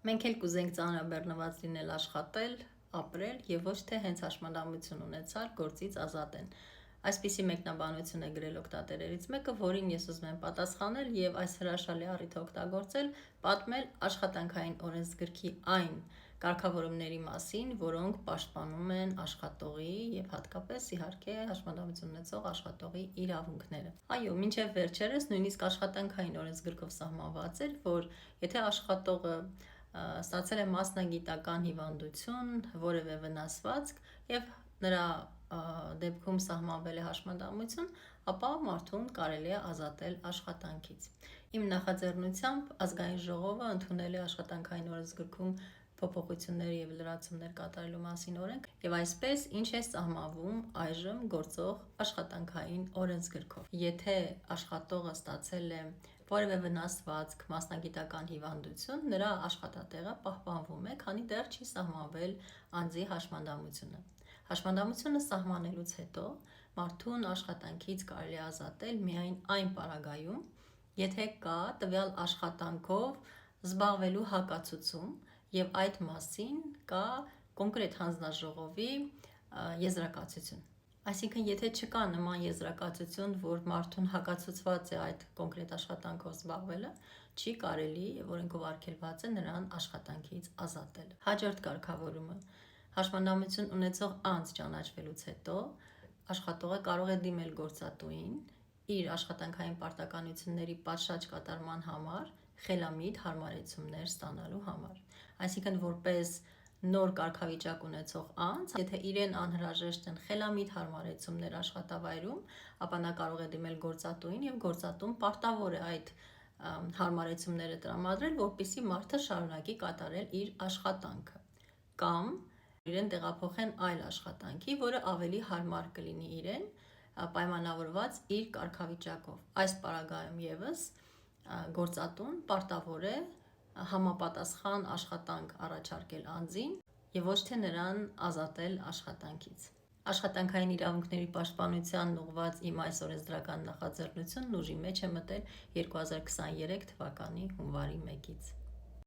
Մենք էլ կուզենք ծանրաբեռնված լինել աշխատել, ապրել եւ ոչ թե հենց հաշմանդամություն ունեցալ գործից ազատեն։ Այսպիսի մեկնաբանություն է գրել օգտատերերից մեկը, որին ես ուզում եմ պատասխանել եւ այս հրաշալի առիթը օգտագործել, պատմել աշխատանքային օրենսգրքի այն կարգավորումների մասին, որոնք պաշտպանում են աշխատողի եւ հատկապես իհարկե հաշմանդամություն ունեցող աշխատողի իրավունքները։ Այո, մինչև վերջերս նույնիսկ աշխատանքային օրենսգրքով սահմանված էր, որ եթե աշխատողը ստացել է մասնագիտական հիվանդություն, որևէ վնասվածք եւ նրա դեպքում սահմանվել է հաշմանդամություն, ապա մարդուն կարելի է ազատել աշխատանքից։ Իմ նախաձեռնությամբ Ազգային ժողովը ընդունել է աշխատանքային օրենսգրքում փոփոխություններ եւ լրացումներ կատարելու մասին օրենք եւ այսպես ինչ է սահմանվում այժմ գործող աշխատանքային օրենսգրքով։ Եթե աշխատողը ստացել է որևէ վնասվածք, մասնագիտական հիվանդություն, նրա աշխատատեղը պահպանվում է, քանի դեռ չի սահմանվել անձի հաշմանդամությունը։ Հաշմանդամությունը սահմանելուց հետո մարդուն աշխատանքից կարելի է ազատել միայն այն պարագայում, եթե կա տվյալ աշխատանքով զբաղվելու հակացուցում եւ այդ մասին կա կոնկրետ հանձնաժողովի եզրակացություն։ Այսինքն, եթե չկա նման եզրակացություն, որ մարդուն հակացուցված է այդ կոնկրետ աշխատանքով զբաղվելը, չի կարելի եւ օրենքով արգելված է նրան աշխատանքից ազատել։ Հաջորդ կարգավորումը. հաշմանդամություն ունեցող անձ ճանաչվելուց հետո աշխատողը կարող է դիմել գործատուին իր աշխատանքային պարտականությունների պատշաճ կատարման համար խելամիտ հարմարեցումներ ստանալու համար։ Այսինքն, որպես նոր կարգավիճակ ունեցող անձ, եթե իրեն անհրաժեշտ են խելամիտ հարմարեցումներ աշխատավայրում, ապա նա կարող է դիմել գործատուին եւ գործատուն պարտավոր է այդ հարմարեցումները տրամադրել, որպեսզի մարդը շարունակի կատարել իր աշխատանքը, կամ իրեն տեղափոխեն այլ աշխատանքի, որը ավելի հարմար կլինի իրեն, պայմանավորված իր կարգավիճակով։ Այս պարագայում եւս գործատուն պարտավոր է համապատասխան աշխատանք առաջարկել անձին եւ ոչ թե նրան ազատել աշխատանքից։ Աշխատանքային իրավունքների պաշտպանությանն ուղղված իմ այս օրենսդրական նախաձեռնությունն ուժի մեջ է մտել 2023 թվականի հունվարի 1-ից։